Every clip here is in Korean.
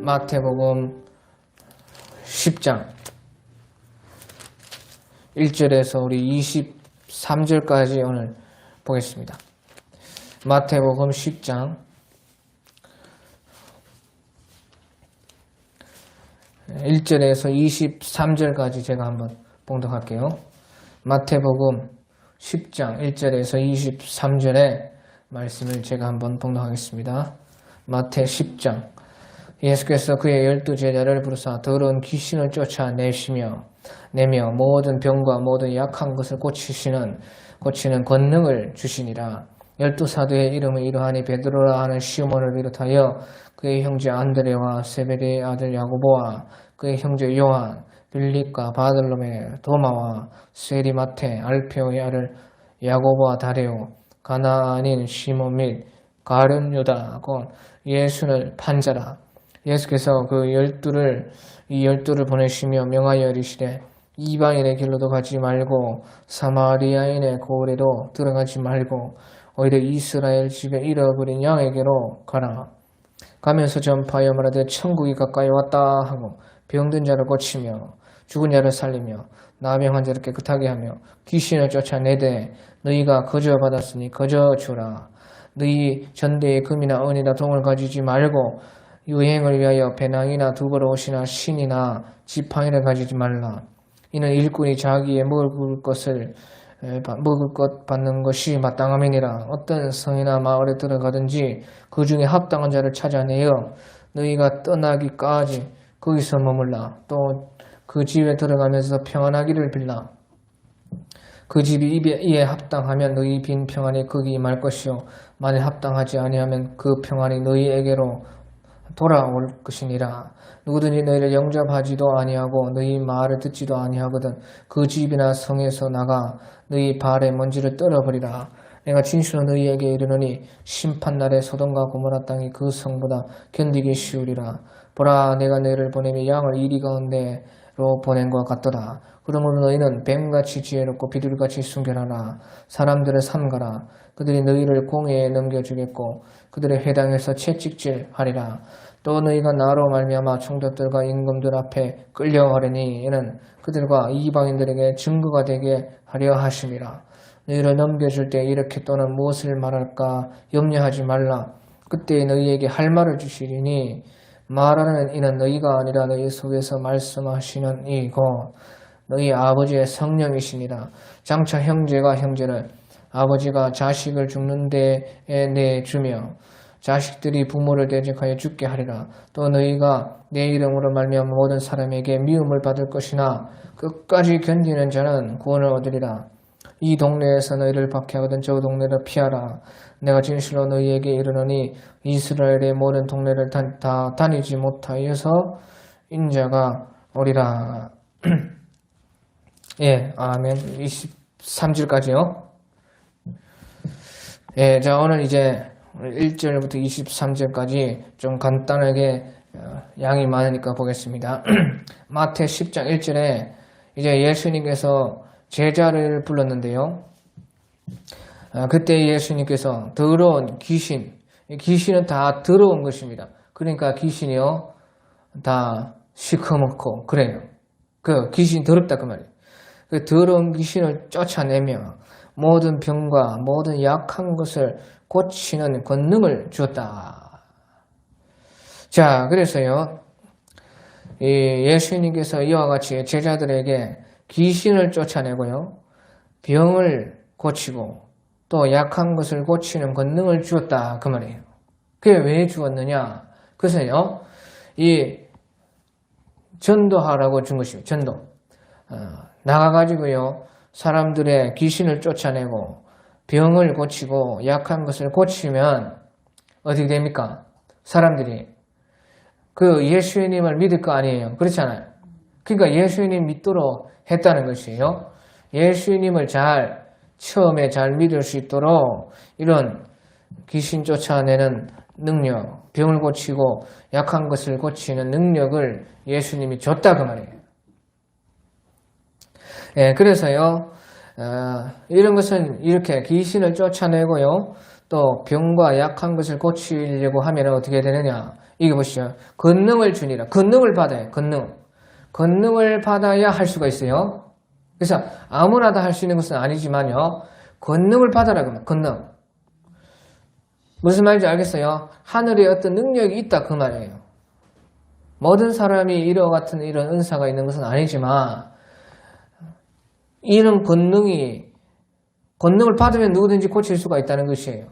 마태복음 10장 1절에서 우리 23절까지 오늘 보겠습니다. 마태복음 10장 1절에서 23절까지 제가 한번 봉독할게요. 마태복음 10장 1절에서 23절의 말씀을 제가 한번 봉독하겠습니다. 마태 10장 예수께서 그의 12제자를 부르사 더러운 귀신을 쫓아내며 모든 병과 모든 약한 것을 고치는 권능을 주시니라. 12사도의 이름은 이러하니 베드로라 하는 시몬을 비롯하여 그의 형제 안드레와 세베대의 아들 야고보와 그의 형제 요한, 빌립과 바들로메, 도마와 세리마테, 알페오의 아들 야고보와 다레오, 가나안인 시몬 및 가룟 유다 곧 예수를 판자라. 예수께서 이 열두를 보내시며 명하여 이르시되 이방인의 길로도 가지 말고 사마리아인의 고을에도 들어가지 말고 오히려 이스라엘 집에 잃어버린 양에게로 가라. 가면서 전파하여 말하되 천국이 가까이 왔다 하고 병든 자를 고치며 죽은 자를 살리며 나병한 자를 깨끗하게 하며 귀신을 쫓아내되 너희가 거저 받았으니 거저 주라. 너희 전대에 금이나 은이나 동을 가지지 말고 유행을 위하여 배낭이나 두버러옷이나 신이나 지팡이를 가지지 말라. 이는 일꾼이 자기의 먹을 것 받는 것이 마땅함이니라. 어떤 성이나 마을에 들어가든지 그 중에 합당한 자를 찾아내어 너희가 떠나기까지 거기서 머물라. 또 그 집에 들어가면서 평안하기를 빌라. 그 집이 이에 합당하면 너희 빈 평안이 거기 임할 것이요 만일 합당하지 아니하면 그 평안이 너희에게로 돌아올 것이니라. 누구든지 너희를 영접하지도 아니하고 너희 말을 듣지도 아니하거든 그 집이나 성에서 나가 너희 발에 먼지를 떨어버리라. 내가 진실로 너희에게 이르노니 심판날에 소돔과 고모라 땅이 그 성보다 견디기 쉬우리라. 보라, 내가 너희를 보내며 양을 이리 가운데로 보낸 것 같더라. 그러므로 너희는 뱀같이 지혜롭고 비둘기같이 순결하라. 사람들을 삼가라. 그들이 너희를 공회에 넘겨주겠고 그들의 회당에서 채찍질하리라. 또 너희가 나로 말미암아 총독들과 임금들 앞에 끌려가려니 이는 그들과 이방인들에게 증거가 되게 하려 하심이라. 너희를 넘겨줄 때 이렇게 또는 무엇을 말할까 염려하지 말라. 그때 너희에게 할 말을 주시리니 말하는 이는 너희가 아니라 너희 속에서 말씀하시는 이고 너희 아버지의 성령이시니라. 장차 형제가 형제를 아버지가 자식을 죽는 데에 내주며 자식들이 부모를 대적하여 죽게 하리라. 또 너희가 내 이름으로 말미암아 모든 사람에게 미움을 받을 것이나 끝까지 견디는 자는 구원을 얻으리라. 이 동네에서 너희를 박해하거든 저 동네를 피하라. 내가 진실로 너희에게 이르노니 이스라엘의 모든 동네를 다 다니지 못하여서 인자가 오리라. 예, 아멘. 23절까지요. 예, 자, 오늘 이제 1절부터 23절까지 좀 간단하게 양이 많으니까 보겠습니다. 마태 10장 1절에 이제 예수님께서 제자를 불렀는데요. 그때 예수님께서 더러운 귀신은 다 더러운 것입니다. 그러니까 귀신이요 다 시커멓고 그래요. 그 귀신 더럽다 그 말이에요. 그 더러운 귀신을 쫓아내며 모든 병과 모든 약한 것을 고치는 권능을 주었다. 자, 그래서요 예수님께서 이와 같이 제자들에게 귀신을 쫓아내고요 병을 고치고 또 약한 것을 고치는 권능을 주었다 그 말이에요. 그게 왜 주었느냐? 그것은요 이 전도하라고 준 것입니다. 전도. 나가가지고요 사람들의 귀신을 쫓아내고 병을 고치고 약한 것을 고치면 어떻게 됩니까? 사람들이 그 예수님을 믿을 거 아니에요. 그렇잖아요. 그러니까 예수님 믿도록 했다는 것이에요. 예수님을 처음에 잘 믿을 수 있도록 이런 귀신 쫓아내는 능력, 병을 고치고 약한 것을 고치는 능력을 예수님이 줬다 그 말이에요. 예, 그래서요 이런 것은 이렇게 귀신을 쫓아내고요 또 병과 약한 것을 고치려고 하면 어떻게 되느냐. 이게 보시죠. 권능을 주니라. 권능을 받아요. 권능을 받아야 할 수가 있어요. 그래서 아무나 다 할 수 있는 것은 아니지만요. 권능을 받아라. 그러면 권능. 무슨 말인지 알겠어요? 하늘에 어떤 능력이 있다 그 말이에요. 모든 사람이 이와 같은 이런 은사가 있는 것은 아니지만 이런 권능을 받으면 누구든지 고칠 수가 있다는 것이에요.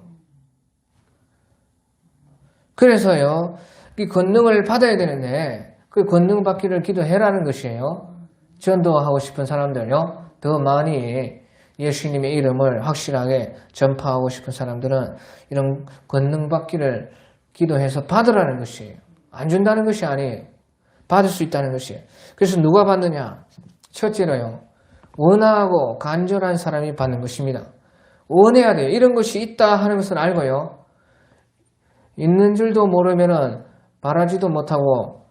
그래서요, 이 권능을 받아야 되는데 그 권능 받기를 기도해라는 것이에요. 전도하고 싶은 사람들요, 더 많이 예수님의 이름을 확실하게 전파하고 싶은 사람들은 이런 권능 받기를 기도해서 받으라는 것이에요. 안 준다는 것이 아니에요. 받을 수 있다는 것이에요. 그래서 누가 받느냐? 첫째로요, 원하고 간절한 사람이 받는 것입니다. 원해야 돼요. 이런 것이 있다 하는 것을 알고요. 있는 줄도 모르면은 바라지도 못하고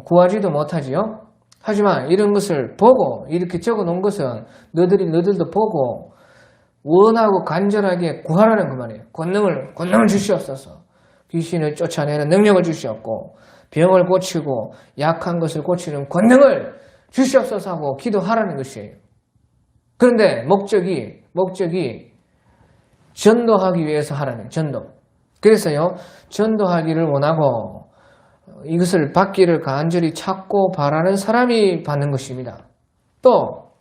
구하지도 못하지요. 하지만 이런 것을 보고 이렇게 적어 놓은 것은 너희들도 보고 원하고 간절하게 구하라는 그 말이에요. 권능을 주시옵소서. 귀신을 쫓아내는 능력을 주시옵고 병을 고치고 약한 것을 고치는 권능을 주시옵소서 하고 기도하라는 것이에요. 그런데 목적이 전도하기 위해서 하라는 전도. 그래서요, 전도하기를 원하고 이것을 받기를 간절히 찾고 바라는 사람이 받는 것입니다. 또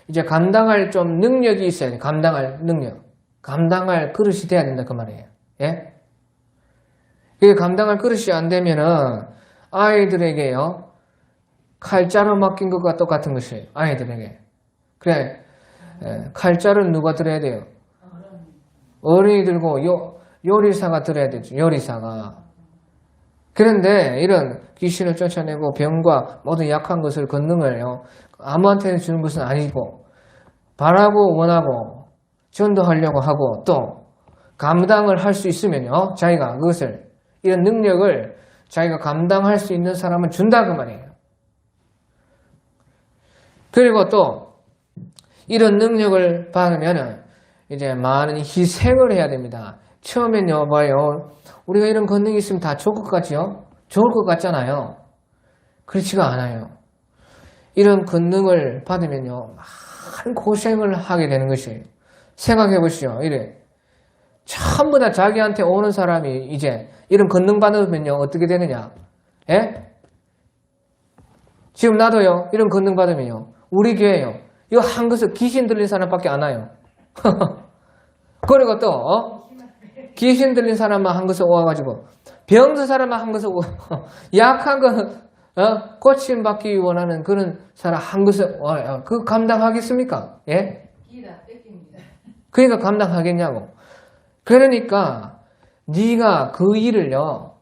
이제 감당할 좀 능력이 있어야 돼요. 감당할 능력. 감당할 그릇이 돼야 된다 그 말이에요. 예? 그게 감당할 그릇이 안 되면은 아이들에게요, 칼자루 맡긴 것과 똑같은 것이에요. 아이들에게. 그래, 칼자루는 누가 들어야 돼요? 어른이 들고 요리사가 들어야 되죠. 요리사가. 그런데 이런 귀신을 쫓아내고 병과 모든 약한 것을 권능을요, 아무한테나 주는 것은 아니고 바라고 원하고 전도하려고 하고 또 감당을 할 수 있으면요, 자기가 그것을, 이런 능력을 자기가 감당할 수 있는 사람은 준다 그 말이에요. 그리고 또 이런 능력을 받으면은 이제 많은 희생을 해야 됩니다. 처음엔요, 봐요, 우리가 이런 권능이 있으면 다 좋을 것 같지요? 좋을 것 같잖아요. 그렇지가 않아요. 이런 권능을 받으면요, 많은 고생을 하게 되는 것이에요. 생각해 보시죠. 이래 전부 다 자기한테 오는 사람이 이제 이런 권능 받으면요, 어떻게 되느냐? 예? 지금 나도요, 이런 권능 받으면요, 우리 교회요, 이거 한 것을 귀신 들린 사람밖에 안 와요. 그리고 또 귀신 들린 사람만 한 것을 오가지고 병든 사람만 한 것을 약한 거 고침 받기 원하는 그런 사람 한 것을 그 감당하겠습니까? 예? 그러니까 감당하겠냐고. 그러니까 네가 그 일을요,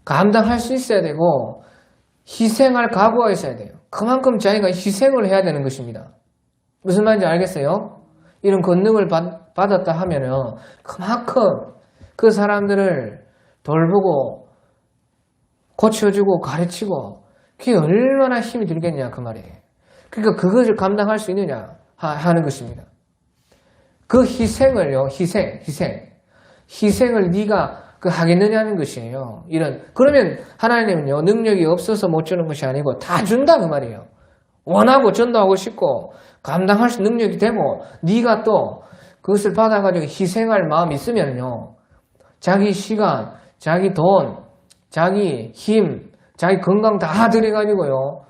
감당할 수 있어야 되고 희생할 각오가 있어야 돼요. 그만큼 자기가 희생을 해야 되는 것입니다. 무슨 말인지 알겠어요? 이런 권능을 받았다 하면은 그만큼 그 사람들을 돌보고 고쳐주고 가르치고 그게 얼마나 힘이 들겠냐 그 말이에요. 그러니까 그것을 감당할 수 있느냐 하는 것입니다. 그 희생을요, 희생을 네가 하겠느냐는 것이에요. 그러면 하나님은요, 능력이 없어서 못 주는 것이 아니고 다 준다 그 말이에요. 원하고 전도하고 싶고 감당할 수 능력이 되고 네가 또 그것을 받아가지고 희생할 마음이 있으면요, 자기 시간, 자기 돈, 자기 힘, 자기 건강 다 들여가지고요,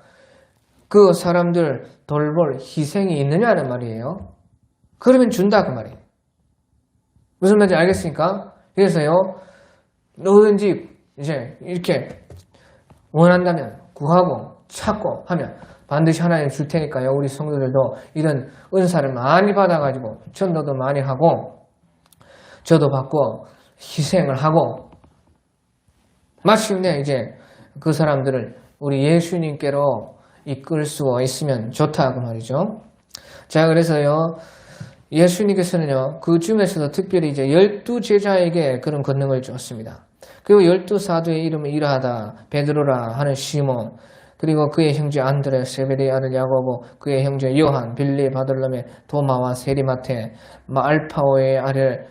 그 사람들 돌볼 희생이 있느냐는 말이에요. 그러면 준다 그 말이에요. 무슨 말인지 알겠습니까? 그래서요, 누구든지 이제 이렇게 원한다면 구하고 찾고 하면 반드시 하나님 줄 테니까요. 우리 성도들도 이런 은사를 많이 받아가지고 전도도 많이 하고 저도 받고 희생을 하고 마침내 이제 그 사람들을 우리 예수님께로 이끌 수 있으면 좋다 그 말이죠. 자, 그래서요, 예수님께서는요, 그 중에서도 특별히 이제 12제자에게 그런 권능을 주었습니다. 그리고 12사도의 이름은 이러하다, 베드로라 하는 시몬, 그리고 그의 형제 안드레, 세베대의 아들 야고보, 그의 형제 요한, 빌리, 바돌로메, 도마와 세리마테, 알파오의 아들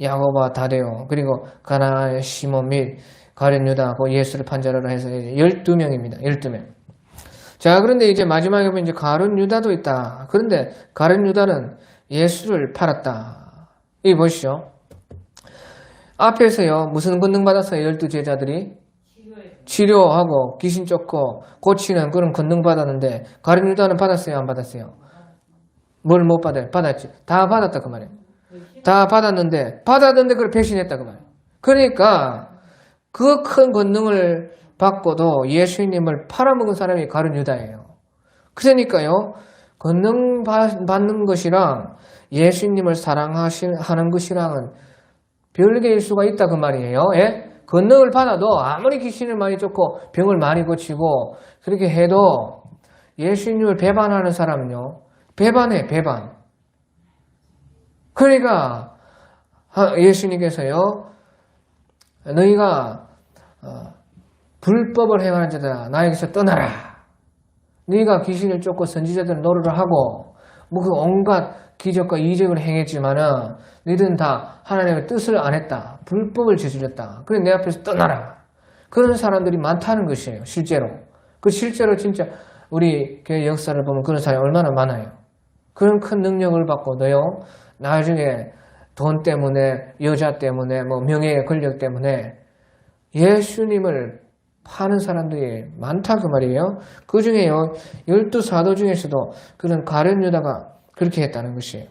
야고보와 다데오, 그리고 가나안의 시몬 및 가룟 유다하고 예수를 판자로라 해서 12명입니다. 12명. 자, 그런데 이제 마지막에 보면 이제 가룟 유다도 있다. 그런데 가룟 유다는 예수를 팔았다. 이 보시죠. 앞에서요, 무슨 권능 받았어요? 12제자들이? 치료하고 귀신 쫓고 고치는 그런 권능 받았는데 가룟 유다는 받았어요? 안 받았어요? 뭘 못 받아요? 받았지. 다 받았다 그 말이에요. 다 받았는데 그걸 배신했다 그 말이에요. 그러니까 그 큰 권능을 받고도 예수님을 팔아먹은 사람이 가룟 유다예요. 그러니까요, 권능 받는 것이랑 예수님을 사랑하는 것이랑은 별개일 수가 있다 그 말이에요. 예? 권능을 받아도 아무리 귀신을 많이 쫓고 병을 많이 고치고 그렇게 해도 예수님을 배반하는 사람은요, 배반해. 그러니까 예수님께서요, 너희가 불법을 행하는 자들아 나에게서 떠나라. 너희가 귀신을 쫓고 선지자들을 노릇을 하고 뭐 그 온갖 기적과 이적을 행했지만은 너희들은 다 하나님의 뜻을 안 했다. 불법을 저질렀다. 그래 내 앞에서 떠나라. 그런 사람들이 많다는 것이에요. 실제로. 실제로 진짜 우리 교회 역사를 보면 그런 사람이 얼마나 많아요. 그런 큰 능력을 받고도요, 나중에 돈 때문에, 여자 때문에, 뭐 명예의 권력 때문에 예수님을 파는 사람들이 많다 그 말이에요. 그 중에요, 12사도 중에서도 그런 가룟 유다가 그렇게 했다는 것이에요.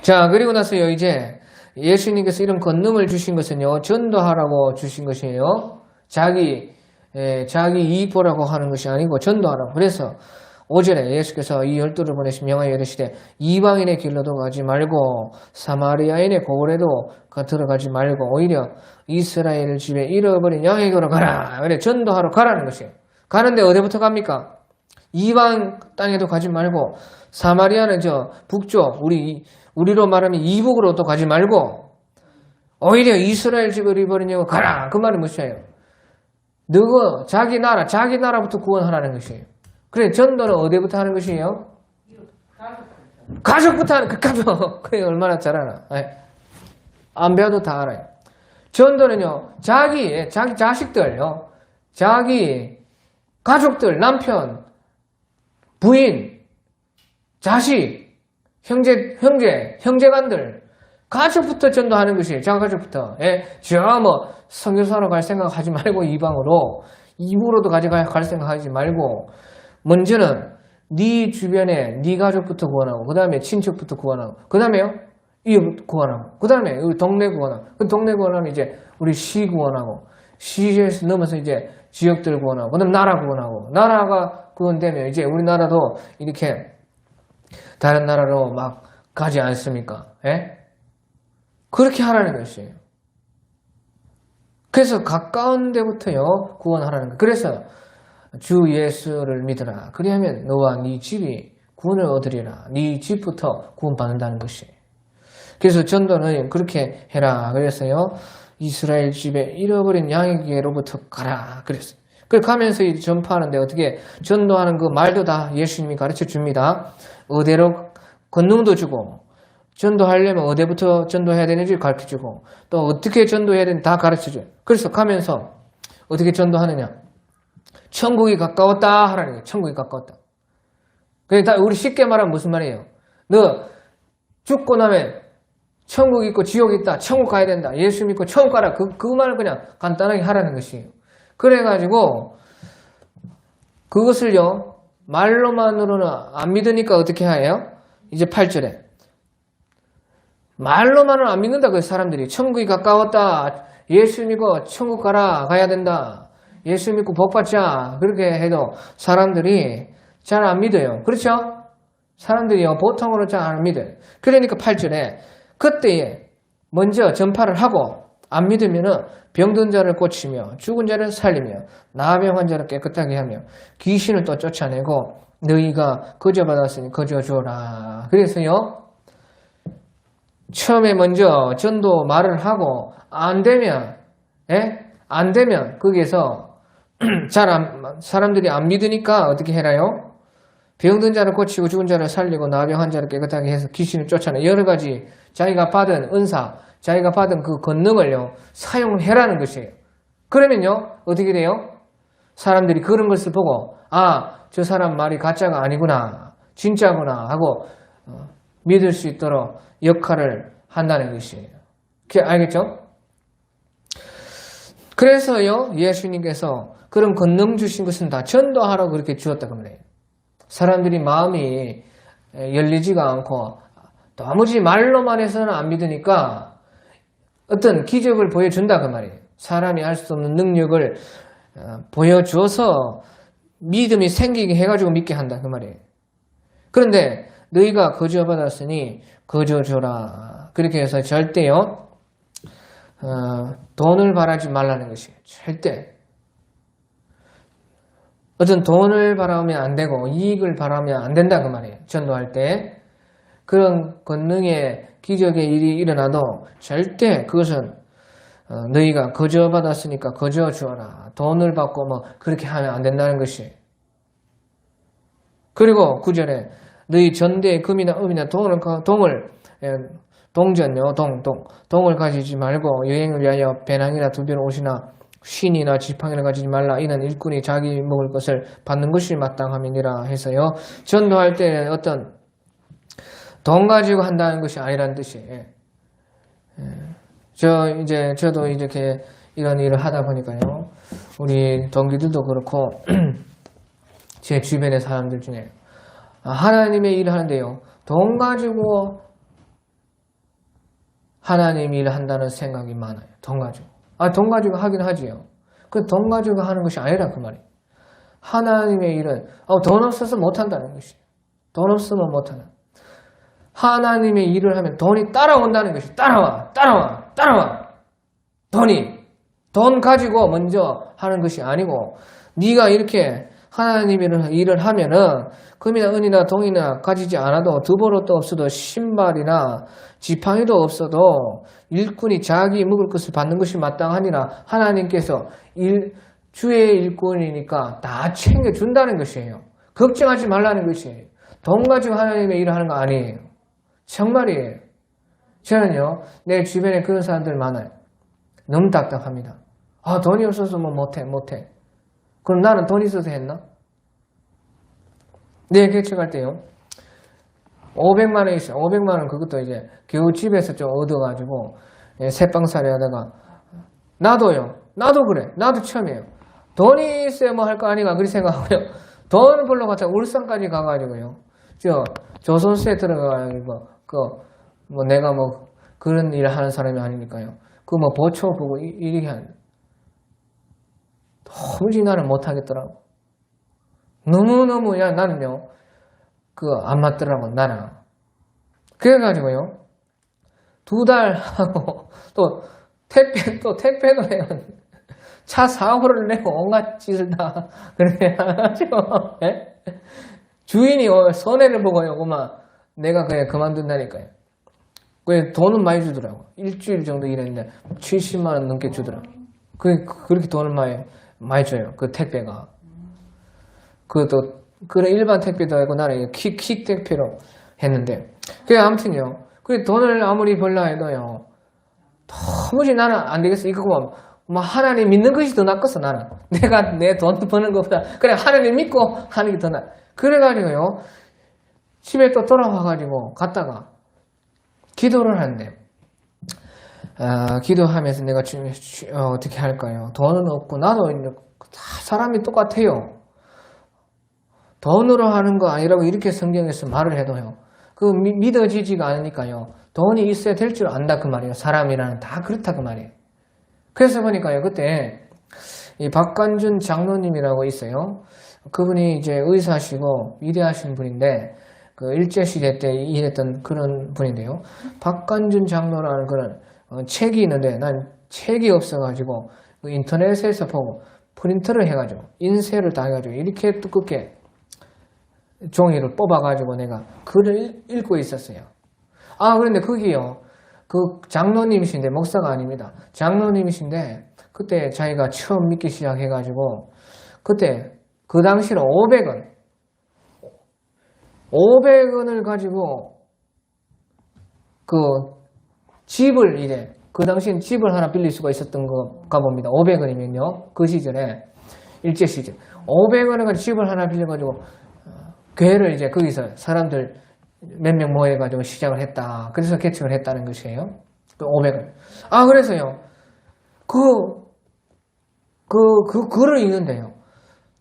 자, 그리고 나서요, 이제 예수님께서 이런 권능을 주신 것은요, 전도하라고 주신 것이에요. 자기 이익 보라고 하는 것이 아니고 전도하라고. 그래서 5절에 예수께서 이 12를 보내신 명하여 이르시되 이방인의 길로도 가지 말고 사마리아인의 고을에도 들어가지 말고 오히려 이스라엘 집에 잃어버린 양에게로 가라. 그래, 전도하러 가라는 것이에요. 가는데 어디부터 갑니까? 이방 땅에도 가지 말고 사마리아는 저 북쪽 우리로 말하면 이북으로도 가지 말고 오히려 이스라엘 집을 잃어버린 양에게로 가라. 그 말이 무엇이에요? 너가 자기 나라부터 구원하라는 것이에요. 그래, 전도는 어디부터 하는 것이에요? 가족부터 하는, 그게 얼마나 잘 알아. 안 배워도 다 알아요. 전도는요, 자기 자식들요, 자기 가족들, 남편, 부인, 자식, 형제간들, 가족부터 전도하는 것이에요. 자기 가족부터. 선교사로 갈 생각 하지 말고 이북으로도 갈 생각 하지 말고, 먼저는 네 주변에 네 가족부터 구원하고, 그 다음에 친척부터 구원하고, 그 다음에요 이웃 구원하고, 그 다음에 우리 동네 구원하고, 그 동네 구원하면 이제 우리 시 구원하고, 시에서 넘어서 이제 지역들 구원하고, 그 다음 나라 구원하고, 나라가 구원되면 이제 우리나라도 이렇게 다른 나라로 막 가지 않습니까? 예? 그렇게 하라는 것이에요. 그래서 가까운 데부터요 구원하라는 거예요. 그래서 주 예수를 믿으라. 그리하면 너와 네 집이 구원을 얻으리라. 네 집부터 구원받는다는 것이에요. 그래서 전도는 그렇게 해라. 그래서요, 이스라엘 집에 잃어버린 양에게로부터 가라. 그랬어요. 그래서 가면서 전파하는데 어떻게 전도하는 그 말도 다 예수님이 가르쳐 줍니다. 어디로 권능도 주고, 전도하려면 어디부터 전도해야 되는지 가르쳐 주고, 또 어떻게 전도해야 되는지 다 가르쳐 줘요. 그래서 가면서 어떻게 전도하느냐? 천국이 가까웠다 하라는 거예요. 천국이 가까웠다. 그러니까 우리 쉽게 말하면 무슨 말이에요? 너 죽고 나면 천국 있고 지옥 있다. 천국 가야 된다. 예수 믿고 천국 가라. 그 말을 그냥 간단하게 하라는 것이에요. 그래가지고 그것을요, 말로만으로는 안 믿으니까 어떻게 해요? 이제 8절에 말로만은 안 믿는다. 그 사람들이 천국이 가까웠다. 예수 믿고 천국 가야 된다. 예수 믿고 복 받자. 그렇게 해도 사람들이 잘 안 믿어요. 그렇죠? 사람들이요, 보통으로 잘 안 믿어요. 그러니까 8절에 그때에 먼저 전파를 하고 안 믿으면은 병든 자를 고치며 죽은 자를 살리며 나병 환자를 깨끗하게 하며 귀신을 또 쫓아내고 너희가 거저받았으니 거저줘라. 그래서요, 처음에 먼저 전도 말을 하고 안 되면 거기에서 사람들이 안 믿으니까 어떻게 해라요? 병든 자를 고치고 죽은 자를 살리고 나병한 자를 깨끗하게 해서 귀신을 쫓아내 여러 가지 자기가 받은 은사, 자기가 받은 그 권능을요 사용해라는 것이에요. 그러면요 어떻게 돼요? 사람들이 그런 것을 보고 저 사람 말이 가짜가 아니구나, 진짜구나 하고 믿을 수 있도록 역할을 한다는 것이에요. 알겠죠? 그래서요 예수님께서 그런 권능 주신 것은 다 전도하라고 그렇게 주었다고 말해요. 사람들이 마음이 열리지가 않고 도무지 말로만 해서는 안 믿으니까 어떤 기적을 보여준다 그 말이에요. 사람이 할 수 없는 능력을 보여줘서 믿음이 생기게 해가지고 믿게 한다 그 말이에요. 그런데 너희가 거저 받았으니 거저 줘라. 그렇게 해서 절대요 돈을 바라지 말라는 것이에요. 절대. 어떤 돈을 바라면 안 되고 이익을 바라면 안 된다 그 말이에요. 전도할 때 그런 권능의 기적의 일이 일어나도 절대 그것은 너희가 거저 받았으니까 거저 주어라. 돈을 받고 뭐 그렇게 하면 안 된다는 것이에요. 그리고 9절에 너희 전대에 금이나 음이나 동을 가지지 말고 여행을 위하여 배낭이나 두변 옷이나 쉰이나 지팡이를 가지지 말라. 이는 일꾼이 자기 먹을 것을 받는 것이 마땅함이니라 해서요. 전도할 때는 어떤 돈 가지고 한다는 것이 아니라는 뜻이에요. 저도 이렇게 이런 일을 하다 보니까요. 우리 동기들도 그렇고 제 주변의 사람들 중에 하나님의 일을 하는데요. 돈 가지고 하나님 일을 한다는 생각이 많아요. 돈 가지고. 돈 가지고 하긴 하지요. 그 돈 가지고 하는 것이 아니라 그 말이에요. 하나님의 일은 돈 없어서 못한다는 것이에요. 돈 없으면 못하는. 하나님의 일을 하면 돈이 따라온다는 것이 따라와. 돈 가지고 먼저 하는 것이 아니고 네가 이렇게 하나님의 일을 하면은 금이나 은이나 동이나 가지지 않아도 두보로도 없어도 신발이나 지팡이도 없어도 일꾼이 자기 먹을 것을 받는 것이 마땅하니라. 하나님께서 주의 일꾼이니까 다 챙겨준다는 것이에요. 걱정하지 말라는 것이에요. 돈 가지고 하나님의 일을 하는 거 아니에요. 정말이에요. 저는요 내 주변에 그런 사람들 많아요. 너무 답답합니다. 돈이 없어서 뭐 못해. 그럼 나는 돈 있어서 했나? 내 개척할 때요 500만 원 있어요. 500만 원 그것도 이제 겨우 집에서 좀 얻어가지고 새빵살이 하다가 나도 그래. 나도 처음이에요. 돈이 있어야 뭐 할 거 아니가 그렇게 생각하고요. 돈을 벌러 갔다가 울산까지 가가지고요. 조선시대 들어가가지고 뭐 내가 뭐 그런 일을 하는 사람이 아니니까요. 뭐 보초 보고 이렇게 도무지 나는 못하겠더라고. 너무너무 나는요 안 맞더라고 나는. 그래가지고요 2달 하고 또 택배도 해요. 차 사고를 내고 온갖 짓을 다 그렇게 해가지고 주인이 손해를 보고요 그만 내가 그냥 그만둔다니까요. 돈은 많이 주더라고. 일주일 정도 일했는데 70만 원 넘게 주더라고. 그렇게 돈을 많이 줘요. 그 택배가. 그런 일반 택배도 아니고 나는 킥 택배로 했는데. 아무튼요. 돈을 아무리 벌라 해도요. 도무지 나는 안 되겠어. 이거 뭐 하나님 믿는 것이 더 낫겠어 나는. 내가 내 돈 버는 것보다 그래 하나님 믿고 하는 게 더 낫. 그래가지고요. 집에 또 돌아와가지고 갔다가 기도를 하는데 기도하면서 내가 어떻게 할까요? 돈은 없고 나도 사람이 똑같아요. 돈으로 하는 거 아니라고 이렇게 성경에서 말을 해도요. 믿어지지가 않으니까요. 돈이 있어야 될 줄 안다 그 말이에요. 사람이라는 다 그렇다 그 말이에요. 그래서 보니까요. 그때 이 박관준 장로님이라고 있어요. 그분이 이제 의사시고 위대하신 분인데 일제시대 때 일했던 그런 분인데요. 박관준 장로라는 그런 책이 있는데 난 책이 없어가지고 인터넷에서 보고 프린터를 해가지고 인쇄를 다 해가지고 이렇게 두껍게 종이를 뽑아가지고 내가 글을 읽고 있었어요. 그런데 거기요. 그 장로님이신데 목사가 아닙니다. 장로님이신데 그때 자기가 처음 믿기 시작해가지고 그때 그 당시로 500원 500원을 가지고 그 집을 이제 그 당시엔 집을 하나 빌릴 수가 있었던 거가 봅니다. 500원이면요. 그 시절에 일제 시절 500원을 가지고 집을 하나 빌려가지고 교회를 이제 거기서 사람들 몇 명 모여가지고 시작을 했다. 그래서 개척을 했다는 것이에요. 그 500원. 아 그래서요. 그거를 읽는데요.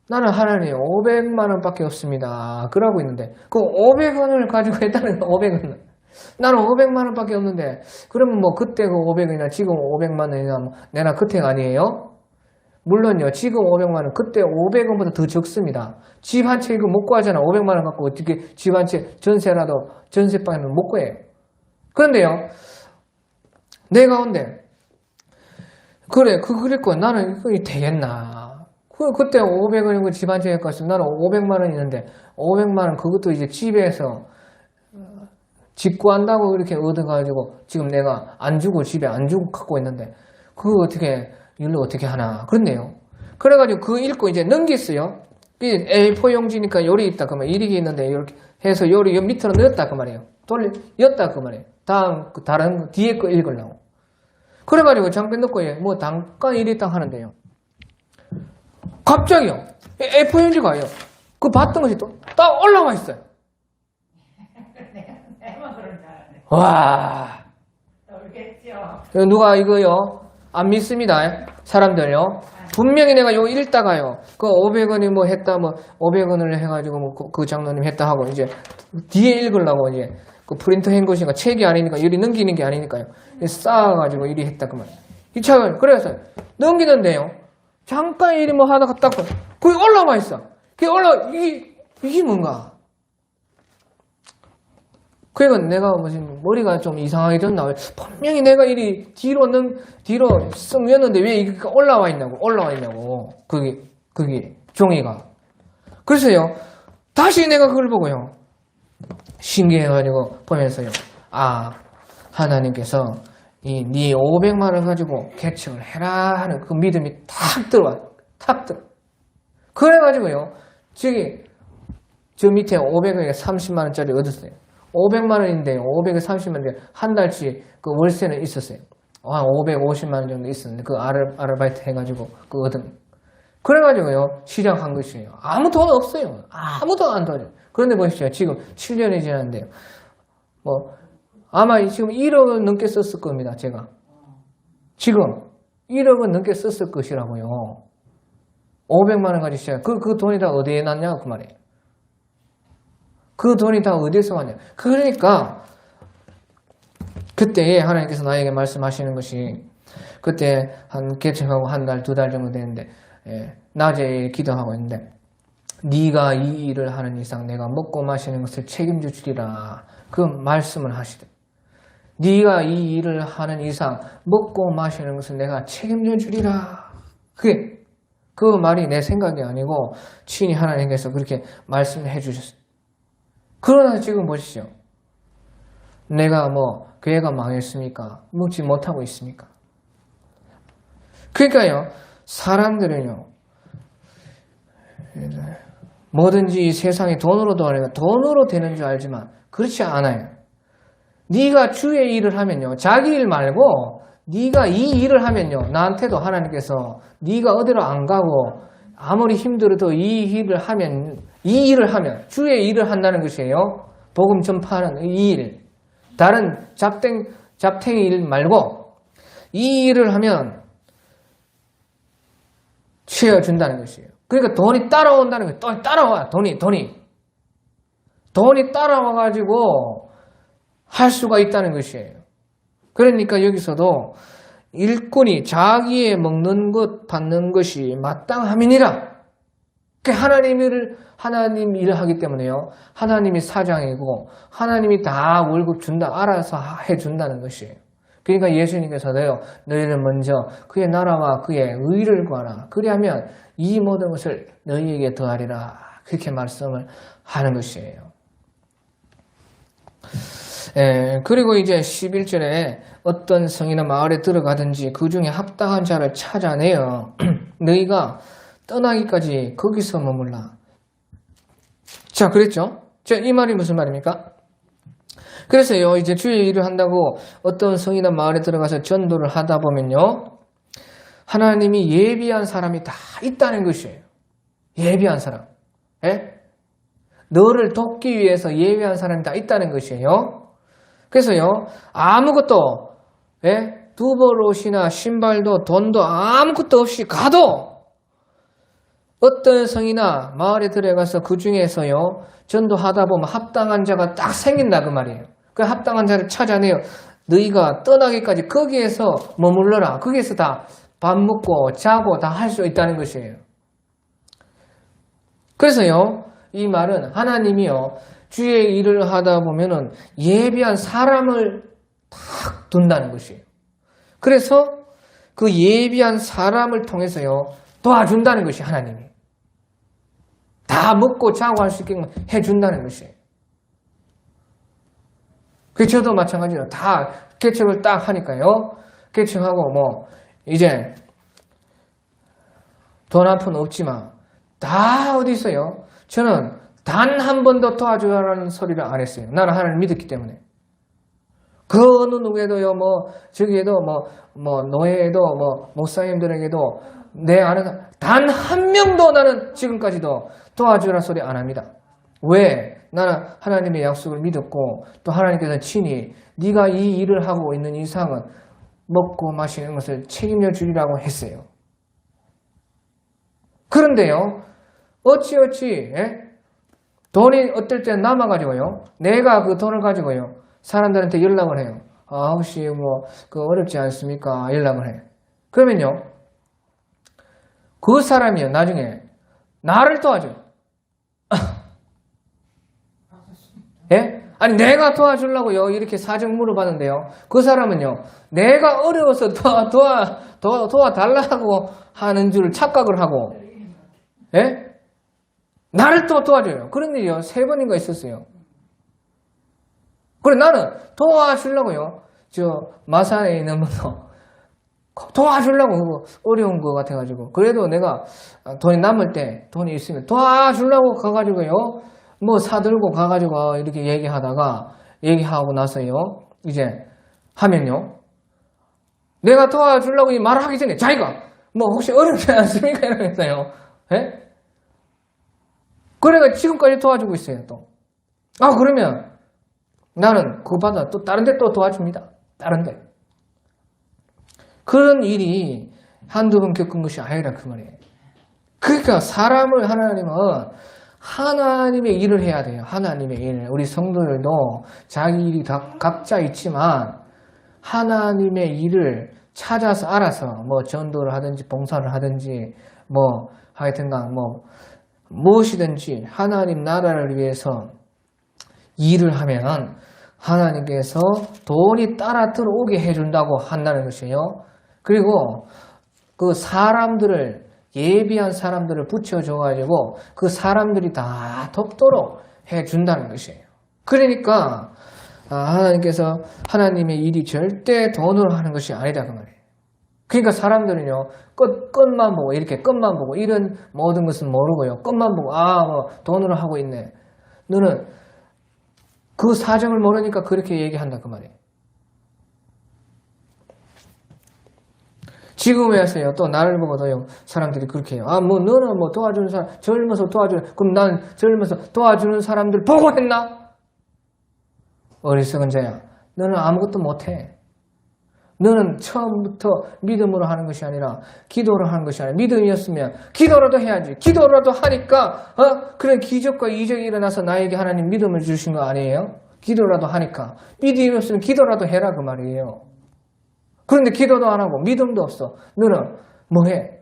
나는 하나님 500만 원밖에 없습니다. 그러고 있는데 그 500원을 가지고 했다는 거 500원. 나는 500만 원밖에 없는데 그러면 뭐 그때 그 500원이나 지금 500만 원이나 뭐 내나 그때가 아니에요? 물론요. 지금 500만 원 그때 500원보다 더 적습니다. 집 한 채 이거 못 구하잖아. 500만 원 갖고 어떻게 집 한 채 전세라도 전세방에는 못 구해요. 그런데요. 내 가운데 그래 그랬고 나는 이거 되겠나. 그때 500원이고 집 한 채 갖고 왔으면 나는 500만 원 있는데 500만 원 그것도 이제 집에서 집 구한다고 그렇게 얻어가지고 지금 내가 안 주고 집에 안 주고 갖고 있는데 그거 어떻게 일로 어떻게 하나 그렇네요. 그래가지고 그거 읽고 이제 넘겼어요. A4 용지니까 요리 있다 그러면 일이 있는데 이렇게 해서 요리 요 밑으로 넣었다 그 말이에요. 였다 그 말이에요. 다음 다른 거 뒤에 거 읽으려고. 그래가지고 잠깐 넣고 뭐 잠깐 일이 딱 하는데요. 갑자기요. A4 용지가 와요. 그 봤던 것이 또 딱 올라와 있어요. 내가 그런 줄 알았네. 와. 모르겠죠. 누가 이거요? 안 믿습니다. 사람들요. 분명히 내가 이거 읽다가요. 그 500원이 뭐 했다, 뭐 500원을 해가지고 뭐 그 장로님 했다 하고 이제 뒤에 읽으려고 이제 그 프린터 한 것이니까 책이 아니니까 이리 넘기는 게 아니니까요. 쌓아가지고 이리 했다 그 말. 이 책을 그래서 넘기는데요. 잠깐 이리 뭐 하다가 딱 거기 올라와 있어. 이게 뭔가? 그러니까 내가 무슨 머리가 좀 이상하게 됐나? 분명히 내가 이리 뒤로 쓱 였는데 왜 이게 올라와 있냐고. 그게 종이가. 그래서요. 다시 내가 그걸 보고요. 신기해가지고 보면서요. 아, 하나님께서 네 500만 원 가지고 개척을 해라 하는 그 믿음이 탁 들어와. 그래가지고요. 저 밑에 500원에 30만 원짜리 얻었어요. 500만 원인데 530만 원인데 한 달치 그 월세는 있었어요. 한 550만 원 정도 있었는데 그 아르바이트 해가지고 그 얻은. 그래가지고요 시작한 것이에요. 아무 돈 없어요. 아무도 안 돈이. 그런데 보십시오. 지금 7년이 지났는데요. 뭐 아마 지금 1억은 넘게 썼을 겁니다. 제가 지금 1억은 넘게 썼을 것이라고요. 500만 원 가지고 시작. 그 돈이 다 어디에 났냐고 그 말이에요. 그 돈이 다 어디서 왔냐. 그러니까 그때 하나님께서 나에게 말씀하시는 것이 그때 한 개척하고 한 달, 두 달 정도 되는데 낮에 기도하고 있는데 네가 이 일을 하는 이상 내가 먹고 마시는 것을 책임져 주리라. 그 말씀을 하시되 네가 이 일을 하는 이상 먹고 마시는 것을 내가 책임져 주리라. 그 말이 내 생각이 아니고 친히 하나님께서 그렇게 말씀해 주셨어요. 그러나 지금 보시죠. 내가 뭐 교회가 망했습니까? 묻지 못하고 있습니까? 그러니까요. 사람들은요. 뭐든지 이 세상이 돈으로 되는 줄 알지만 그렇지 않아요. 네가 주의 일을 하면요. 자기 일 말고 네가 이 일을 하면요. 나한테도 하나님께서 네가 어디로 안 가고 아무리 힘들어도 이 일을 하면 주의 일을 한다는 것이에요. 복음 전파하는 이 일. 다른 잡탱이 일 말고 이 일을 하면 채워준다는 것이에요. 그러니까 돈이 따라온다는 거예요. 또 따라와. 돈이 따라와가지고 할 수가 있다는 것이에요. 그러니까 여기서도 일꾼이 자기의 먹는 것 받는 것이 마땅함이니라. 하나님 일을 하기 때문에요. 하나님이 사장이고 하나님이 다 월급 준다. 알아서 해준다는 것이에요. 그러니까 예수님께서도요. 너희는 먼저 그의 나라와 그의 의를 구하라. 그리하면 이 모든 것을 너희에게 더하리라. 그렇게 말씀을 하는 것이에요. 그리고 이제 11절에 어떤 성이나 마을에 들어가든지 그 중에 합당한 자를 찾아내어 너희가 떠나기까지 거기서 머물라. 자, 그랬죠? 이 말이 무슨 말입니까? 그래서요, 이제 주의 일을 한다고 어떤 성이나 마을에 들어가서 전도를 하다 보면요, 하나님이 예비한 사람이 다 있다는 것이에요. 예비한 사람. 예? 너를 돕기 위해서 예비한 사람이 다 있다는 것이에요. 그래서요, 아무것도, 예? 두벌옷이나 신발도 돈도 아무것도 없이 가도 어떤 성이나 마을에 들어가서 그 중에서요, 전도하다 보면 합당한 자가 딱 생긴다 그 말이에요. 그 합당한 자를 찾아내요. 너희가 떠나기까지 거기에서 머물러라. 거기에서 다 밥 먹고 자고 다 할 수 있다는 것이에요. 그래서요, 이 말은 하나님이요, 주의 일을 하다 보면은 예비한 사람을 딱 둔다는 것이에요. 그래서 그 예비한 사람을 통해서요, 도와준다는 것이 하나님이. 다 먹고 자고 할 수 있게 해준다는 것이에요. 그 저도 마찬가지로 다 개척을 딱 하니까요. 개척하고 뭐 이제 돈 한 푼 없지만 다 어디 있어요? 저는 단 한 번도 도와주라는 소리를 안 했어요. 나는 하나님을 믿었기 때문에. 그 어느 누구에도요, 저기에도 노예에도 목사님들에게도 내 아는 단 한 명도 나는 지금까지도 도와주라는 소리 안 합니다. 왜? 나는 하나님의 약속을 믿었고 또 하나님께서 친히 네가 이 일을 하고 있는 이상은 먹고 마시는 것을 책임져 주리라고 했어요. 그런데요, 어찌 돈이 어떨 때 남아가지고요, 내가 그 돈을 가지고요, 사람들한테 연락을 해요. 아, 혹시 그 어렵지 않습니까? 연락을 해. 그러면요, 그 사람이요, 나중에 나를 도와줘요. 예? 아니, 내가 도와주려고요, 이렇게 사정 물어봤는데요, 그 사람은요, 내가 어려워서 도와달라고 하는 줄 착각을 하고, 예? 나를 또 도와줘요. 그런 일이요, 3번인가 있었어요. 그래, 나는 도와주려고요, 마산에 있는 분도 도와주려고 어려운 것 같아가지고, 그래도 내가 돈이 남을 때, 돈이 있으면 도와주려고 가가지고요, 사들고 가가지고 이렇게 얘기하고 나서요, 이제 하면요, 내가 도와주려고 말을 하기 전에 자기가 혹시 어렵지 않습니까? 이러면서요. 예? 그래가 지금까지 도와주고 있어요, 또. 그러면 나는 그거 받아 또 다른 데 또 도와줍니다. 다른 데. 그런 일이 한두 번 겪은 것이 아니라 그 말이에요. 그러니까 사람을 하나님은 하나님의 일을 해야 돼요. 하나님의 일. 우리 성도들도 자기 일이 각자 있지만 하나님의 일을 찾아서 알아서 전도를 하든지 봉사를 하든지 하여튼간 무엇이든지 하나님 나라를 위해서 일을 하면 하나님께서 돈이 따라 들어오게 해준다고 한다는 것이에요. 그리고 그 사람들을, 예비한 사람들을 붙여줘가지고 그 사람들이 다 돕도록 해준다는 것이에요. 그러니까 하나님께서 하나님의 일이 절대 돈으로 하는 것이 아니다 그 말이에요. 그러니까 사람들은요, 끝만 보고, 이렇게 끝만 보고, 이런 모든 것은 모르고요, 끝만 보고, 돈으로 하고 있네. 너는 그 사정을 모르니까 그렇게 얘기한다 그 말이에요. 지금에 와서요, 또 나를 보고도요, 사람들이 그렇게 해요. 너는 도와주는 사람, 젊어서 도와주는, 그럼 난 젊어서 도와주는 사람들 보고 했나? 어리석은 자야, 너는 아무것도 못해. 너는 처음부터 믿음으로 하는 것이 아니라 기도로 하는 것이 아니라, 믿음이었으면 기도라도 해야지. 기도라도 하니까 그런 기적과 이적이 일어나서 나에게 하나님 믿음을 주신 거 아니에요? 기도라도 하니까. 믿음이 없으면 기도라도 해라 그 말이에요. 그런데 기도도 안 하고 믿음도 없어. 너는 뭐해?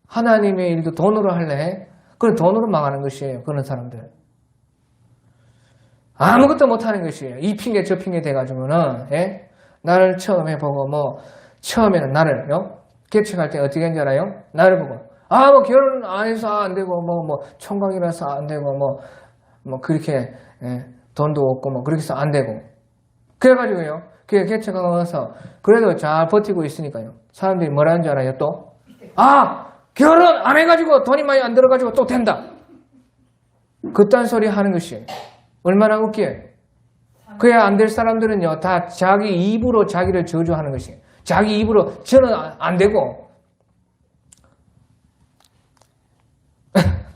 하나님의 일도 돈으로 할래? 그럼 돈으로 망하는 것이에요. 그런 사람들. 아무것도 못하는 것이에요. 이 핑계 저 핑계 돼가지고는, 예? 나를 처음 해보고, 처음에는 나를, 개척할 때 어떻게 했는지 알아요? 나를 보고, 결혼 안 해서 안 되고, 총각이라서 안 되고, 그렇게, 예, 돈도 없고, 그렇게 해서 안 되고. 그래가지고요, 그게 개척하고 나서, 그래도 잘 버티고 있으니까요. 사람들이 뭐라는 줄 알아요, 또? 결혼 안 해가지고, 돈이 많이 안 들어가지고 또 된다. 그딴 소리 하는 것이에요. 얼마나 웃겨요. 그래야 안 될 사람들은요, 다 자기 입으로 자기를 저주하는 것이에요. 자기 입으로 저는 안 되고.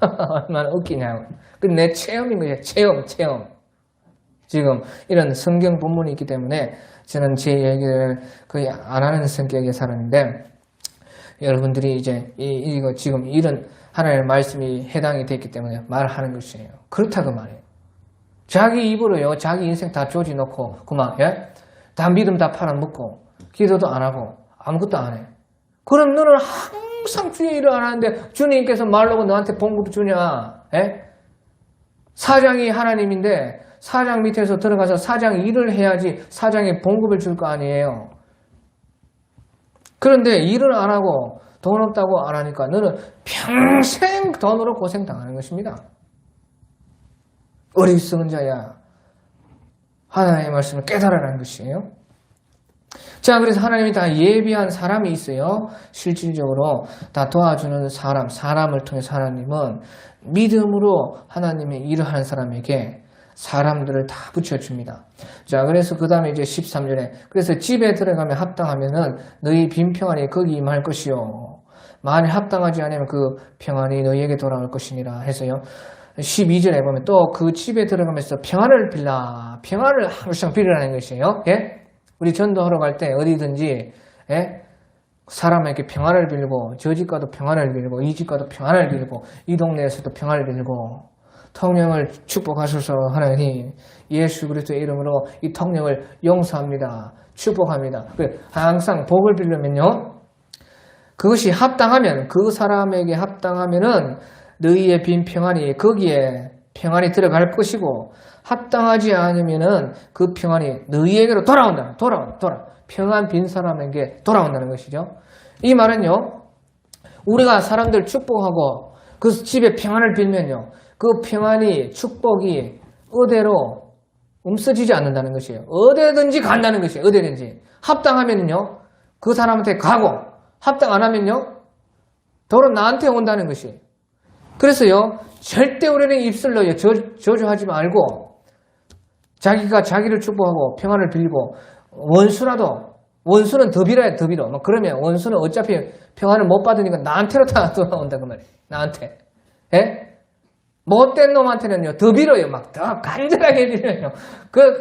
얼마나 웃기냐고. 그 내 체험인 거예요. 체험. 지금 이런 성경 본문이 있기 때문에 저는 제 얘기를 거의 안 하는 성격의 사람인데, 여러분들이 이제 이거 지금 이런 하나님의 말씀이 해당이 됐기 때문에 말하는 것이에요. 그렇다고 말해요. 자기 입으로요, 자기 인생 다 조지 놓고, 그만, 예? 다 믿음 다 팔아먹고, 기도도 안 하고, 아무것도 안 해. 그럼 너는 항상 주의 일을 안 하는데, 주님께서 말로고 너한테 봉급 주냐, 예? 사장이 하나님인데, 사장 밑에서 들어가서 사장 일을 해야지 사장이 봉급을 줄 거 아니에요. 그런데 일을 안 하고, 돈 없다고 안 하니까 너는 평생 돈으로 고생당하는 것입니다. 어리석은 자야. 하나님의 말씀을 깨달으라는 것이에요. 자, 그래서 하나님이 다 예비한 사람이 있어요. 실질적으로 다 도와주는 사람을 통해서 하나님은 믿음으로 하나님의 일을 하는 사람에게 사람들을 다 붙여줍니다. 자, 그래서 그 다음에 이제 13절에 그래서 집에 들어가면 합당하면은 너희 빈 평안이 거기 임할 것이요. 만일 합당하지 않으면 그 평안이 너희에게 돌아올 것이니라 해서요. 12절에 보면 또 그 집에 들어가면서 평안을 빌라. 평안을 항상 빌으라는 것이에요. 예? 우리 전도하러 갈 때 어디든지, 예? 사람에게 평안을 빌고, 저 집 가도 평안을 빌고, 이 집 가도 평안을 빌고, 이 동네에서도 평안을 빌고, 통영을 축복하소서 하나님, 예수 그리스도의 이름으로 이 통영을 용서합니다. 축복합니다. 항상 복을 빌려면요. 그것이 합당하면, 그 사람에게 합당하면은 너희의 빈 평안이 거기에 평안이 들어갈 것이고 합당하지 않으면은 그 평안이 너희에게로 돌아온다. 평안 빈 사람에게 돌아온다는 것이죠. 이 말은요. 우리가 사람들 축복하고 그 집에 평안을 빌면요. 그 평안이 축복이 어디로 없어지지 않는다는 것이에요. 어디든지 간다는 것이에요. 어디든지. 합당하면요. 그 사람한테 가고 합당 안 하면요. 돌은 나한테 온다는 것이에요. 그래서요, 절대 우리는 입술로 저주하지 말고, 자기가 자기를 축복하고 평안을 빌고, 원수는 더 빌어야 더 빌어. 그러면 원수는 어차피 평안을 못 받으니까 나한테로 다 돌아온다, 그 말이에요. 나한테. 예? 못된 놈한테는요, 더 빌어요. 막 더 간절하게 빌어요.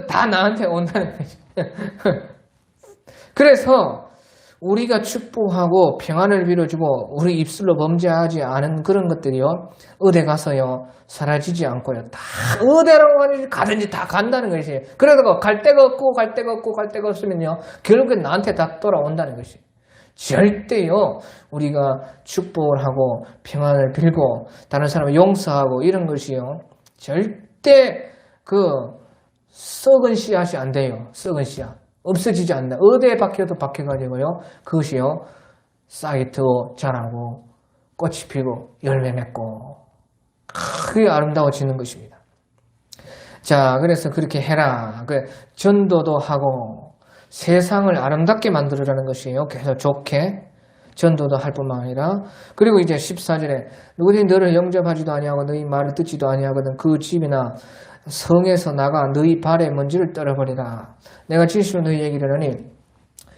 다 나한테 온다는 거죠. 그래서, 우리가 축복하고 평안을 빌어주고 우리 입술로 범죄하지 않은 그런 것들이요. 어디 가서요. 사라지지 않고요. 다 어디로 가든지 다 간다는 것이에요. 그러다가 갈 데가 없고 없으면요. 결국엔 나한테 다 돌아온다는 것이에요. 절대요. 우리가 축복을 하고 평안을 빌고 다른 사람을 용서하고 이런 것이요. 절대 썩은 씨앗이 안 돼요. 썩은 씨앗. 없어지지 않는다. 어디에 박혀도 박혀가지고요. 그것이요. 싹이 더 자라고 꽃이 피고 열매 맺고 크게 아름다워지는 것입니다. 자, 그래서 그렇게 해라. 전도도 하고 세상을 아름답게 만들으라는 것이에요. 계속 좋게 전도도 할 뿐만 아니라 그리고 이제 14절에 누구든지 너를 영접하지도 아니하고 너희 말을 듣지도 아니하거든 그 집이나 성에서 나가 너희 발에 먼지를 떨어버리라. 내가 진실로 너희에게 이르노니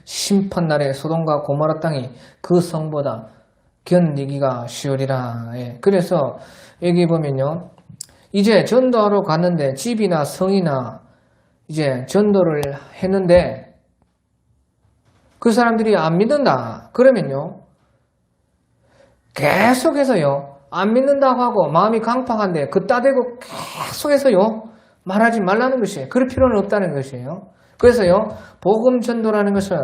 심판날에 소돔과 고모라 땅이 그 성보다 견디기가 쉬우리라. 예. 그래서 여기 보면요. 이제 전도하러 갔는데 집이나 성이나 이제 전도를 했는데 그 사람들이 안 믿는다. 그러면요. 계속해서요. 안 믿는다고 하고 마음이 강팍한데 긋다 대고 계속해서요. 말하지 말라는 것이에요. 그럴 필요는 없다는 것이에요. 그래서요. 복음 전도라는 것은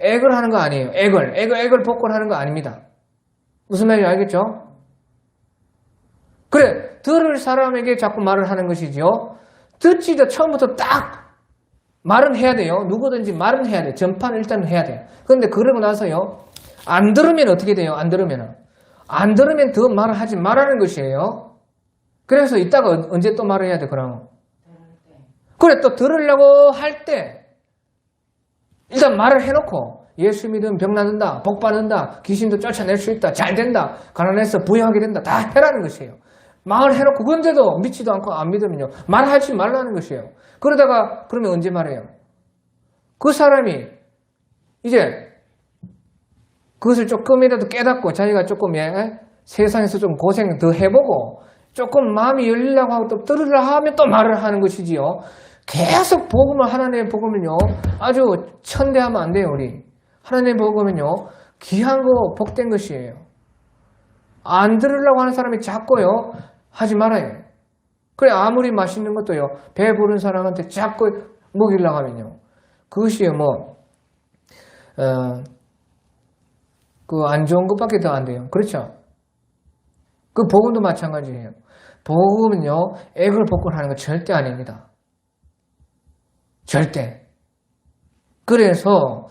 액을 하는 거 아니에요. 액을 복권하는 거 아닙니다. 무슨 말인지 알겠죠? 그래. 들을 사람에게 자꾸 말을 하는 것이지요. 듣지도 처음부터 딱 말은 해야 돼요. 누구든지 말은 해야 돼요. 전파는 일단 해야 돼요. 그런데 그러고 나서요. 안 들으면 어떻게 돼요? 안 들으면 더 말을 하지 말라는 것이에요. 그래서 이따가 언제 또 말을 해야 돼, 그럼? 그래, 또 들으려고 할 때, 일단 말을 해놓고, 예수 믿으면 병 낫는다, 복 받는다, 귀신도 쫓아낼 수 있다, 잘 된다, 가난해서 부유하게 된다, 다 해라는 것이에요. 말해놓고 근데도 믿지도 않고 안 믿으면요. 말하지 말라는 것이에요. 그러다가 그러면 언제 말해요? 그 사람이 이제 그것을 조금이라도 깨닫고 자기가 조금 세상에서 좀 고생 더 해보고 조금 마음이 열리려고 하고 또 들으려 하면 또 말을 하는 것이지요. 계속 복음을 하나님의 복음을요. 아주 천대하면 안 돼요. 우리 하나님의 복음은요. 귀한 거 복된 것이에요. 안 들으려고 하는 사람이 자꾸요. 하지 말아요. 그래 아무리 맛있는 것도요. 배부른 사람한테 자꾸 먹이려고 하면요. 그것이요 그 안 좋은 것밖에 더 안 돼요. 그렇죠? 그 복음도 마찬가지예요. 복음은요. 액을 복권하는 거 절대 아닙니다. 절대. 그래서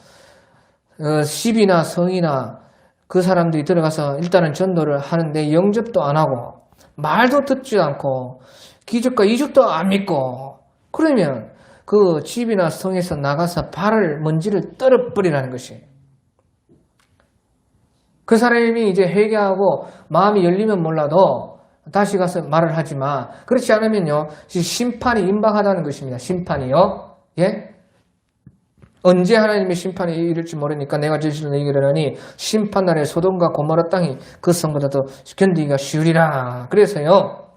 시비나 성이나 그 사람들이 들어가서 일단은 전도를 하는데 영접도 안 하고 말도 듣지 않고 기적과 이적도 안 믿고 그러면 그 집이나 성에서 나가서 발을 먼지를 떨어버리라는 것이에요. 그 사람이 이제 회개하고 마음이 열리면 몰라도 다시 가서 말을 하지만 그렇지 않으면요 심판이 임박하다는 것입니다. 심판이요. 예? 언제 하나님의 심판이 이를지 모르니까 내가 진실로 너희에게 이르노니 심판날에 소돔과 고모라 땅이 그 성보다도 견디기가 쉬우리라. 그래서요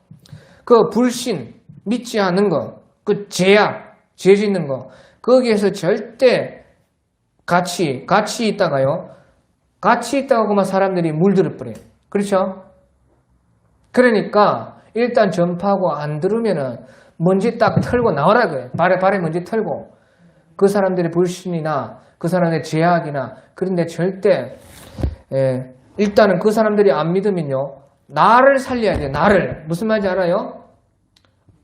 그 불신 믿지 않는 것, 그 죄악, 죄 짓는 것 거기에서 절대 같이 있다가요 같이 있다가 그만 사람들이 물들어 버려요. 그렇죠? 그러니까 일단 전파하고 안 들으면은 먼지 딱 털고 나오라 그래요. 발에 먼지 털고 그 사람들의 불신이나 그 사람의 죄악이나 그런데 절대 일단은 그 사람들이 안 믿으면요 나를 살려야 돼. 나를 무슨 말인지 알아요?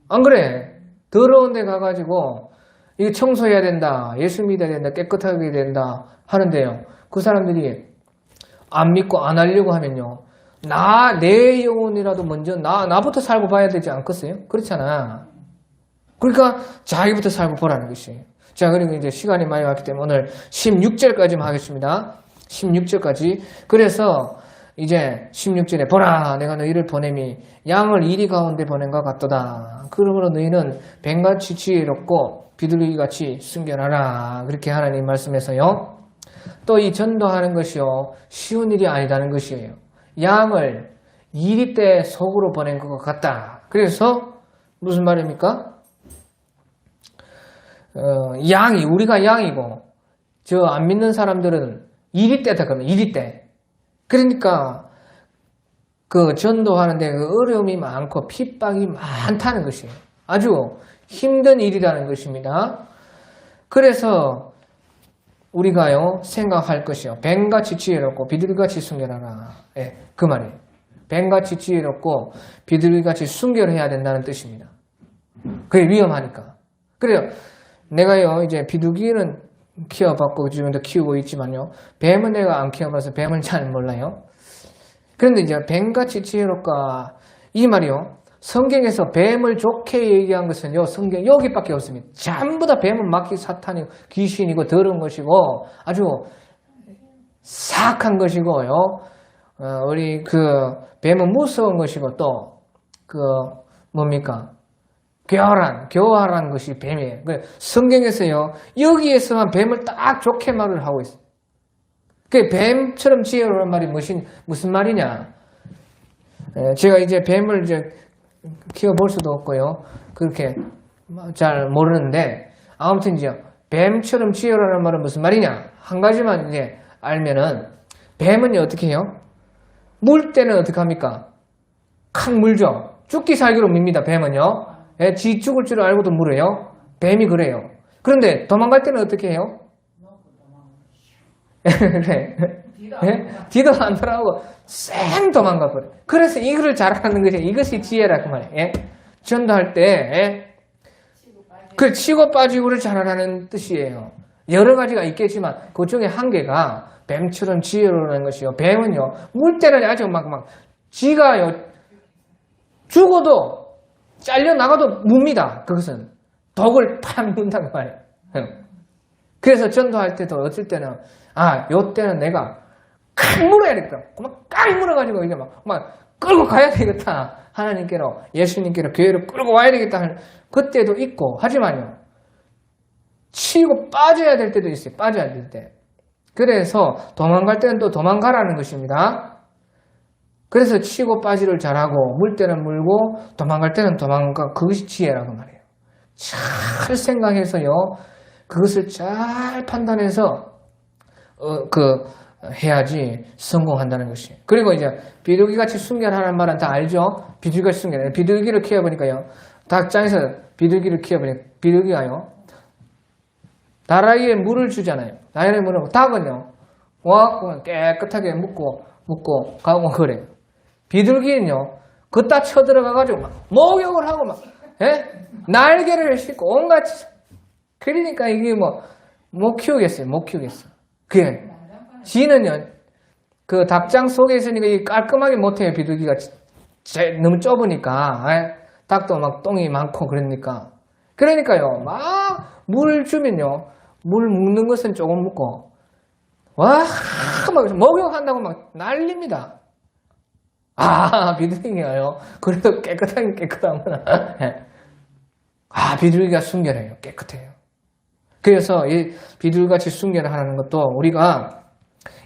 안 그래? 더러운 데 가가지고 이거 청소해야 된다. 예수 믿어야 된다. 깨끗하게 된다 하는데요 그 사람들이 안 믿고 안 하려고 하면요 내 영혼이라도 먼저 나부터 살고 봐야 되지 않겠어요? 그렇잖아. 그러니까 자기부터 살고 보라는 것이에요. 자, 그리고 이제 시간이 많이 왔기 때문에 오늘 16절까지만 하겠습니다. 16절까지. 그래서 이제 16절에 보라 내가 너희를 보냄이 양을 이리 가운데 보낸 것 같도다. 그러므로 너희는 뱀같이 지혜롭고 비둘기같이 순결하라. 그렇게 하나님 말씀해서요. 또 이 전도하는 것이요 쉬운 일이 아니다는 것이에요. 양을 이리때 속으로 보낸 것 같다. 그래서 무슨 말입니까? 양이 우리가 양이고 저 안 믿는 사람들은 이리때다 그러면 이리때. 그러니까 그 전도하는데 그 어려움이 많고 핍박이 많다는 것이에요. 아주 힘든 일이라는 것입니다. 그래서 우리가요 생각할 것이요 뱀같이 지혜롭고 비둘기같이 순결하라. 예, 그 말이에요. 뱀같이 지혜롭고 비둘기같이 순결해야 된다는 뜻입니다. 그게 위험하니까. 그래요. 내가요 이제 비둘기는 키워봤고 지금도 키우고 있지만요 뱀은 내가 안 키워봐서 뱀을 잘 몰라요. 그런데 이제 뱀같이 지혜롭까 이 말이요 성경에서 뱀을 좋게 얘기한 것은요 성경 여기밖에 없습니다. 전부 다 뱀은 마귀 사탄이고 귀신이고 더러운 것이고 아주 사악한 것이고요 우리 그 뱀은 무서운 것이고 또 그 뭡니까 교활한 것이 뱀이에요. 성경에서요 여기에서만 뱀을 딱 좋게 말을 하고 있어요. 그 뱀처럼 지혜로운 말이 무슨 말이냐? 제가 이제 뱀을 이제 키워볼 수도 없고요 그렇게 잘 모르는데 아무튼 이제 뱀처럼 지혜로운 말은 무슨 말이냐? 한 가지만 이제 알면은 뱀은 어떻게 해요? 물 때는 어떻게 합니까? 칵 물죠. 죽기 살기로 밉니다. 뱀은요. 지 죽을 줄 알고도 물어요. 뱀이 그래요. 그런데 도망갈 때는 어떻게 해요? 그래. 뒤도 안 돌아오고 쌩 도망가 버려. 그래서 이거를 잘하는 것이 이것이 지혜라 그 말이에요. 전도할 때 그 치고 빠지고를 잘하라는 뜻이에요. 여러 가지가 있겠지만 그 중에 한 개가 뱀처럼 지혜로운 것이요. 뱀은요 물 때는 아주 막 지가요 죽어도 잘려 나가도 뭅니다. 그것은 독을 팍 문다고 말이에요. 그래서 전도할 때도 어쩔 때는 요 때는 내가 칵 물어야 되겠다. 그만 깍 물어가지고 이게 막 끌고 가야 되겠다. 하나님께로, 예수님께로 교회로 끌고 와야 되겠다 하는 그때도 있고, 하지만요, 치고 빠져야 될 때도 있어요. 빠져야 될 때. 그래서 도망갈 때는 또 도망가라는 것입니다. 그래서 치고 빠지를 잘하고, 물 때는 물고, 도망갈 때는 도망가. 그것이 지혜라고 말해요. 잘 생각해서요, 그것을 잘 판단해서, 해야지 성공한다는 것이. 그리고 이제 비둘기같이 순결하는 말은 다 알죠? 비둘기같이 순결해. 비둘기를 키워보니까요, 닭장에서 비둘기를 키워보니까 비둘기가요, 다라이에 물을 주잖아요. 다라이에 물을, 닭은요, 와, 깨끗하게 묻고 가고 그래요. 비둘기는요, 그따 쳐들어가가지고 막 목욕을 하고 막, 날개를 싣고 온갖, 그러니까 이게 못 키우겠어요. 못 키우겠어. 그게, 지는요, 그 닭장 속에 있으니까 이게 깔끔하게 못해요. 비둘기가 너무 좁으니까. 닭도 막 똥이 많고 그러니까요, 막 물 주면요, 물 묻는 것은 조금 묻고, 와, 막 목욕한다고 막 난립니다. 아, 비둘기가요. 그래도 깨끗하긴 깨끗하구나. 비둘기가 순결해요. 깨끗해요. 그래서 이 비둘기같이 순결하는 것도 우리가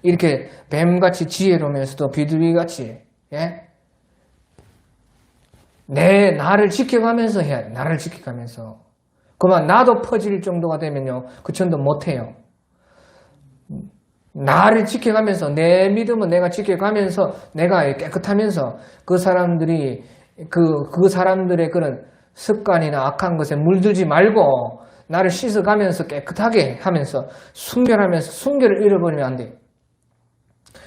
이렇게 뱀같이 지혜로우면서도 비둘기같이, 나를 지켜가면서 해야 돼. 나를 지켜가면서. 그만 나도 퍼질 정도가 되면요, 그 정도 못해요. 나를 지켜가면서, 내 믿음은 내가 지켜가면서, 내가 깨끗하면서, 그 사람들이, 그 사람들의 그런 습관이나 악한 것에 물들지 말고, 나를 씻어가면서 깨끗하게 하면서, 순결하면서, 순결을 잃어버리면 안 돼요.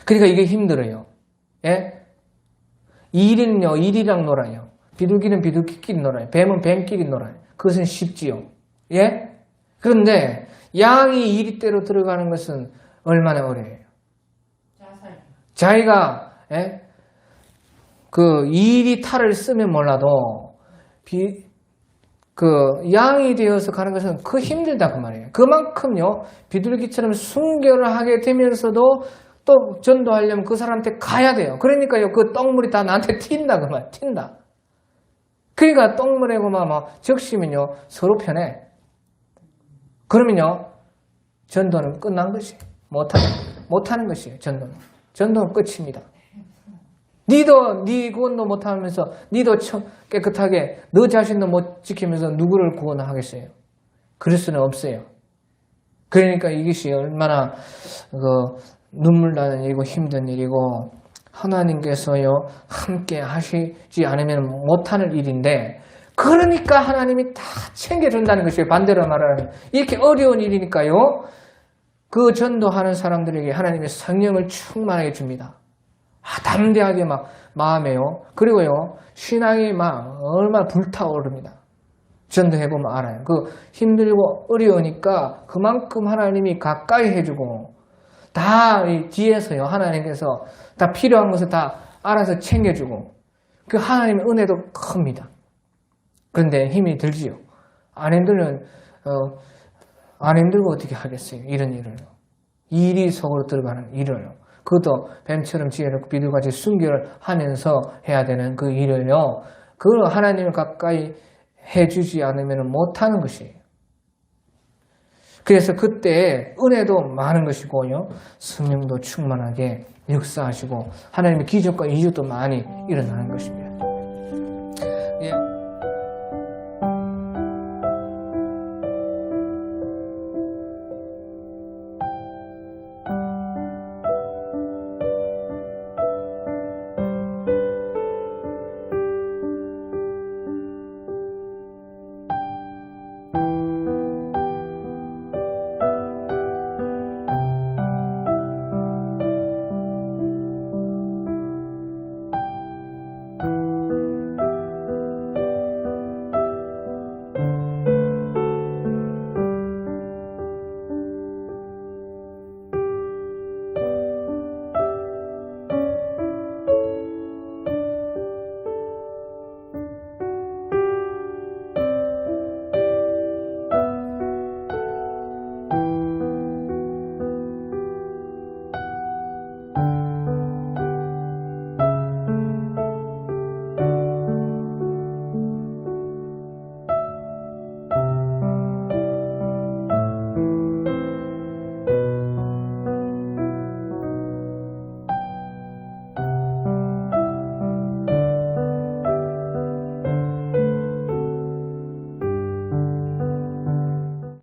그러니까 이게 힘들어요. 일이는요, 일이랑 놀아요. 비둘기는 비둘기끼리 놀아요. 뱀은 뱀끼리 놀아요. 그것은 쉽지요. 그런데 양이 이리대로 들어가는 것은 얼마나 어려워요. 자기가 그 이리 탈을 쓰면 몰라도 양이 되어서 가는 것은 그 힘들다 그 말이에요. 그만큼요, 비둘기처럼 순결을 하게 되면서도 또 전도하려면 그 사람한테 가야 돼요. 그러니까요, 그 똥물이 다 나한테 튄다 그 말, 튄다. 그러니까 똥물에고 막 적시면요, 서로 편해. 그러면요, 전도는 끝난 것이에요. 못하는 것이에요. 전도는 끝입니다. 니도 니 구원도 못하면서 니도 깨끗하게 너 자신도 못 지키면서 누구를 구원하겠어요? 그럴 수는 없어요. 그러니까 이것이 얼마나 눈물 나는 일이고 힘든 일이고 하나님께서요, 함께 하시지 않으면 못하는 일인데, 그러니까 하나님이 다 챙겨준다는 것이에요. 반대로 말하면 이렇게 어려운 일이니까요, 그 전도하는 사람들에게 하나님의 성령을 충만하게 줍니다. 담대하게 막 마음에요. 그리고요, 신앙이 막 얼마나 불타오릅니다. 전도해보면 알아요. 힘들고 어려우니까 그만큼 하나님이 가까이 해주고, 다 뒤에서요, 하나님께서 다 필요한 것을 다 알아서 챙겨주고, 그 하나님의 은혜도 큽니다. 그런데 힘이 들지요. 안 힘들고 어떻게 하겠어요? 이런 일을. 일이 속으로 들어가는 일을. 그것도 뱀처럼 지혜롭고 비둘기같이 순결을 하면서 해야 되는 그 일을요, 그걸 하나님을 가까이 해주지 않으면 못하는 것이에요. 그래서 그때 은혜도 많은 것이고요, 성령도 충만하게 역사하시고 하나님의 기적과 이적도 많이 일어나는 것입니다.